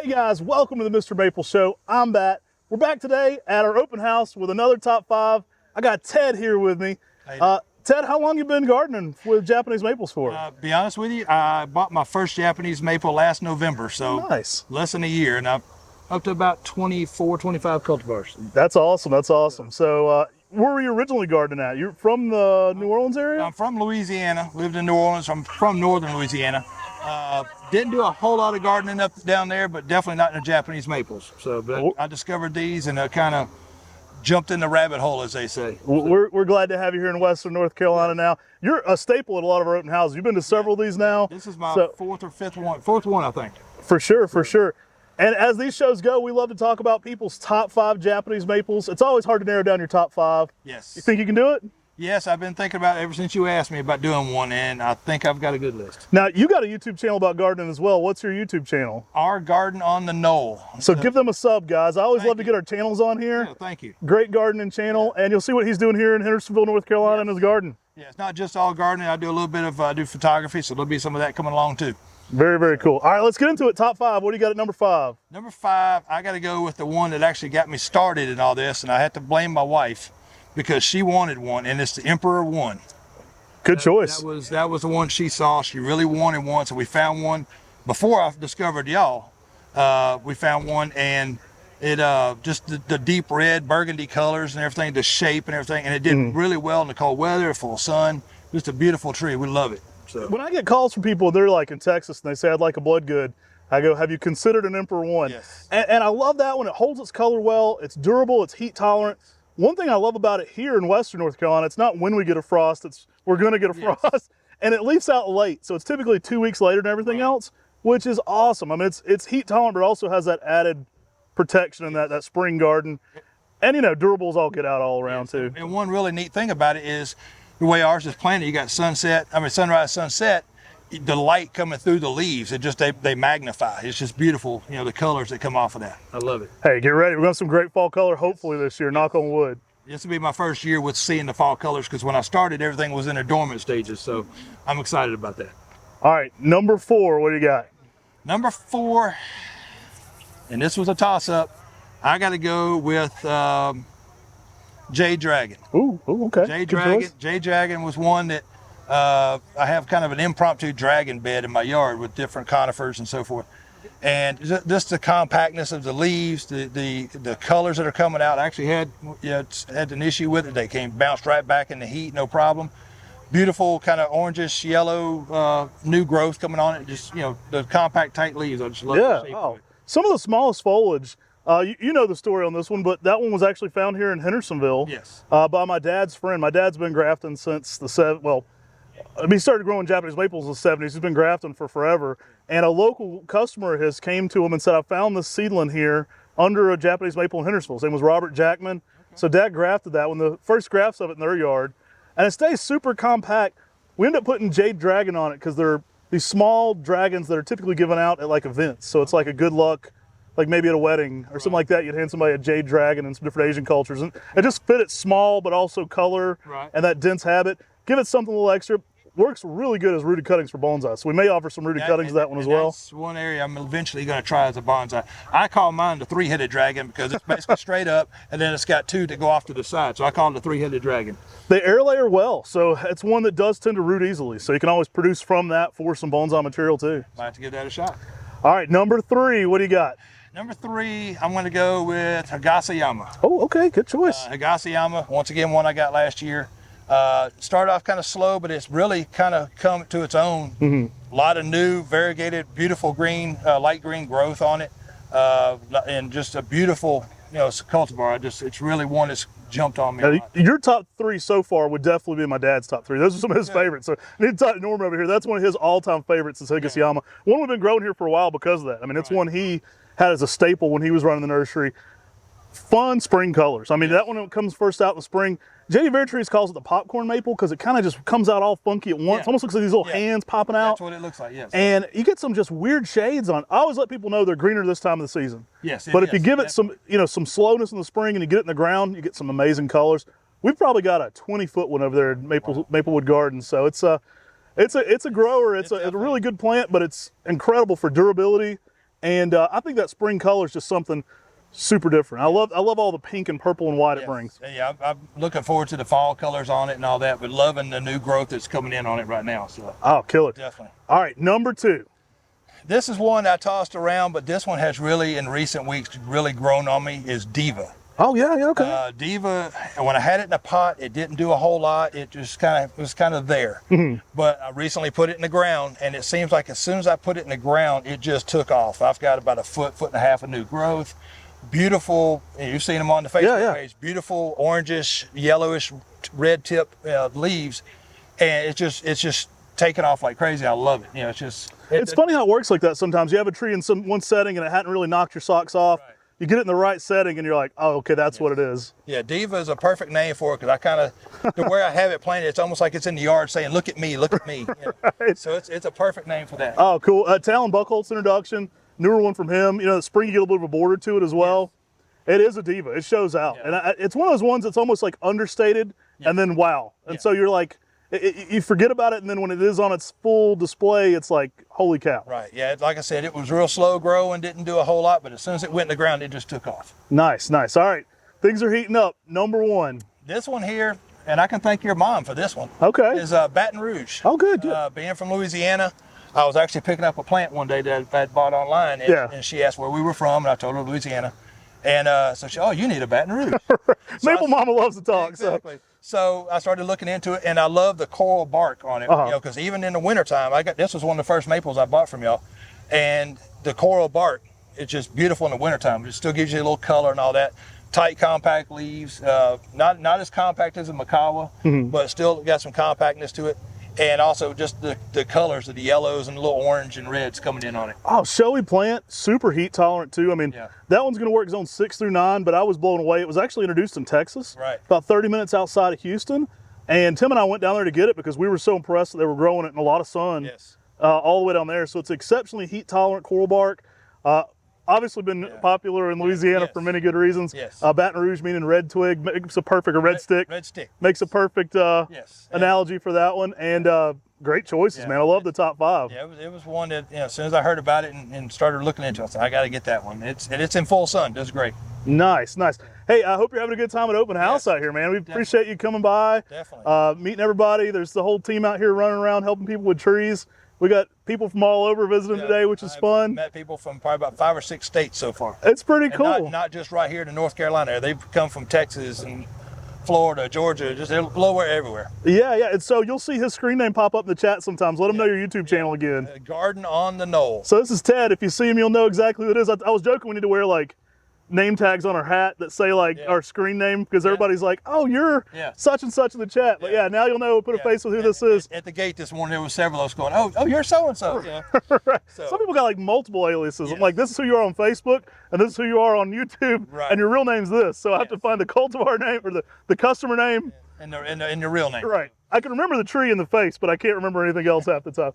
Hey guys, welcome to the Mr. Maple Show. I'm Bat. We're back today at our open house with another top 5. I got Ted here with me. Ted, how long you been gardening with Japanese maples for? Be honest with you, I bought my first Japanese maple last November, so nice. Less than a year, and I'm up to about 24, 25 cultivars. That's awesome. That's awesome. So, where were you originally gardening at? You're from the New Orleans area? I'm from Louisiana. Lived in New Orleans. I'm from northern Louisiana. Didn't do a whole lot of gardening up down there, but definitely not in the Japanese maples. So, but I discovered these and kind of jumped in the rabbit hole, as they say. We're glad to have you here in Western North Carolina now. You're a staple at a lot of our open houses. You've been to several of these now. This is my fourth one, I think. For sure, for sure. And as these shows go, we love to talk about people's top 5 Japanese maples. It's always hard to narrow down your top 5. Yes. You think you can do it? Yes, I've been thinking about it ever since you asked me about doing one, and I think I've got a good list. Now, you got a YouTube channel about gardening as well. What's your YouTube channel? Our Garden on the Knoll. So give them a sub, guys. I always love to get our channels on here. Yeah, thank you. Great gardening channel, and you'll see what he's doing here in Hendersonville, North Carolina in his garden. Yeah, it's not just all gardening. I do a little bit of do photography, so there'll be some of that coming along too. Very, very cool. All right, let's get into it. Top 5. What do you got at number 5? Number 5, I got to go with the one that actually got me started in all this, and I had to blame my wife because she wanted one, and it's the Emperor One. Good choice. That was the one she saw. She really wanted one, so we found one before I discovered y'all. We found one, and it just the deep red burgundy colors and everything, the shape and everything, and it did really well in the cold weather, full of sun. Just a beautiful tree. We love it. So when I get calls from people, they're like in Texas, and they say, I'd like a blood good, I go, have you considered an Emperor One? Yes. And I love that one. It holds its color well. It's durable. It's heat tolerant. One thing I love about it here in Western North Carolina, it's not when we get a frost, it's we're going to get a frost. And it leaves out late. So it's typically 2 weeks later than everything else, which is awesome. I mean, it's heat tolerant, but it also has that added protection in that spring garden. And, you know, durables all get out all around too. And one really neat thing about it is the way ours is planted, you got sunrise, sunset, the light coming through the leaves, they magnify. It's just beautiful, you know, the colors that come off of that. I love it. Hey, get ready. We're going to have some great fall color hopefully this year, knock on wood. This will be my first year with seeing the fall colors because when I started, everything was in their dormant stages. So I'm excited about that. All right, number 4, what do you got? Number 4, and this was a toss-up, I got to go with Jade Dragon. Ooh, okay. Jade Dragon was one that I have kind of an impromptu dragon bed in my yard with different conifers and so forth. And just the compactness of the leaves, the colors that are coming out. I actually had an issue with it. They bounced right back in the heat, no problem. Beautiful kind of orangish yellow new growth coming on it. Just, you know, the compact tight leaves. I just love the shape of it. Some of the smallest foliage. You know the story on this one, but that one was actually found here in Hendersonville. Yes. By my dad's friend. My dad's been grafting since he started growing Japanese maples in the 70s. He's been grafting for forever. And a local customer of his came to him and said, I found this seedling here under a Japanese maple in Hendersonville. His name was Robert Jackman. Okay. So Dad grafted that one, the first grafts of it in their yard. And it stays super compact. We ended up putting Jade Dragon on it because they're these small dragons that are typically given out at like events. So it's like a good luck, like maybe at a wedding or something like that. You'd hand somebody a Jade Dragon in some different Asian cultures. And it just fit it small, but also color and that dense habit. Give it something a little extra. Works really good as rooted cuttings for bonsai. So we may offer some rooted cuttings of that one as well. That's one area I'm eventually going to try as a bonsai. I call mine the 3-headed dragon because it's basically straight up and then it's got 2 that go off to the side. So I call it the 3-headed dragon. They air layer well. So it's one that does tend to root easily. So you can always produce from that for some bonsai material too. Might have to give that a shot. All right, number 3, what do you got? Number 3, I'm going to go with Gasayama. Oh, okay, good choice. Gasayama, once again, one I got last year. Started off kind of slow, but it's really kind of come to its own. A lot of new, variegated, beautiful green, light green growth on it, and just a beautiful, you know, cultivar. It's really one that's jumped on me. Your top 3 so far would definitely be my dad's top 3. Those are some of his favorites. So I need to talk to Norman over here. That's one of his all-time favorites is Gasayama. One we've been growing here for a while because of that. I mean, it's one he had as a staple when he was running the nursery. Fun spring colors. I mean, that one comes first out in the spring. J.D. Vertrees calls it the popcorn maple because it kind of just comes out all funky at once. Almost looks like these little hands popping out. That's what it looks like, yes. And you get some just weird shades on. I always let people know they're greener this time of the season. Yes. But if you give it some, some slowness in the spring and you get it in the ground, you get some amazing colors. We've probably got a 20-foot one over there at Maplewood Gardens. So it's a grower. It's a really good plant, but it's incredible for durability. And I think that spring color is just something super different. I love all the pink and purple and white it brings. Yeah, I'm looking forward to the fall colors on it and all that, but loving the new growth that's coming in on it right now. So Oh, kill it. definitely. All right, number 2. This is one I tossed around, but this one has really, in recent weeks, really grown on me, is Diva. Oh, yeah, okay. Diva, when I had it in a pot, it didn't do a whole lot. It just was kind of there. But I recently put it in the ground, and it seems like as soon as I put it in the ground, it just took off. I've got about a foot and a half of new growth. Beautiful, you've seen them on the Facebook page, beautiful orangish, yellowish, red tip leaves. And it's just taking off like crazy. I love it. You know, it's just... It's funny how it works like that sometimes. You have a tree in one setting and it hadn't really knocked your socks off. Right. You get it in the right setting and you're like, oh, okay, that's what it is. Yeah, Diva is a perfect name for it because I kind of, the way I have it planted, it's almost like it's in the yard saying, look at me, look at me. You know? Right. So it's a perfect name for that. Oh, cool. Talon Buckholt's introduction, newer one from him. You know, the spring you get a little bit of a border to it as well. It is a Diva. It shows out. Yeah. And it's one of those ones that's almost like understated and then wow. And so you're like, you forget about it, and then when it is on its full display, it's like, holy cow. Right, yeah, like I said, it was real slow growing, didn't do a whole lot, but as soon as it went in the ground, it just took off. Nice, nice. All right, things are heating up. Number 1. This one here, and I can thank your mom for this one, Okay. is Baton Rouge. Oh, good, good. Being from Louisiana, I was actually picking up a plant one day that I had bought online, and she asked where we were from, and I told her Louisiana. And so she, you need a Baton Rouge. Maple Mama loves to talk. Exactly. So I started looking into it, and I love the coral bark on it, you know, because even in the wintertime, this was one of the first maples I bought from y'all, and the coral bark, it's just beautiful in the wintertime. It still gives you a little color and all that. Tight, compact leaves, not as compact as a Macawa, but still got some compactness to it. And also just the colors of the yellows and the little orange and reds coming in on it. Oh, showy plant, super heat tolerant too. I mean, that one's going to work zone 6 through 9, but I was blown away. It was actually introduced in Texas, about 30 minutes outside of Houston. And Tim and I went down there to get it because we were so impressed that they were growing it in a lot of sun all the way down there. So it's exceptionally heat tolerant coral bark. Obviously been popular in Louisiana for many good reasons. Baton Rouge meaning red twig makes a perfect, red stick. Red stick. Makes a perfect analogy for that one. And great choices, man. I love the top 5. Yeah, it was one that, you know, as soon as I heard about it and started looking into it, I said, I got to get that one. It's in full sun. Does great. Nice, nice. Hey, I hope you're having a good time at open house out here, man. We appreciate you coming by. Definitely. Meeting everybody. There's the whole team out here running around helping people with trees. We got people from all over visiting today, which is fun. Met people from probably about 5 or 6 states so far. It's pretty cool. Not just right here to North Carolina. They've come from Texas and Florida, Georgia, just everywhere. Yeah, yeah. And so you'll see his screen name pop up in the chat sometimes. Let him know your YouTube channel again. Garden on the Knoll. So this is Ted. If you see him, you'll know exactly who it is. I was joking we need to wear like name tags on our hat that say like our screen name because everybody's like, oh, you're such and such in the chat. But now you'll know, put a face with who this is. At the gate this morning, there was several of us going, oh, you're so-and-so. Yeah. Right. So, some people got like multiple aliases. I'm like, this is who you are on Facebook and this is who you are on YouTube and your real name's this. So I have to find the cultivar name or the customer name. And the real name. Right. I can remember the tree and the face, but I can't remember anything else half the time.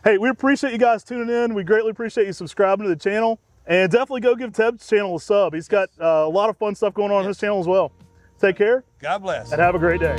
Hey, we appreciate you guys tuning in. We greatly appreciate you subscribing to the channel. And definitely go give Ted's channel a sub. He's got a lot of fun stuff going on his channel as well. Take care. God bless. And have a great day.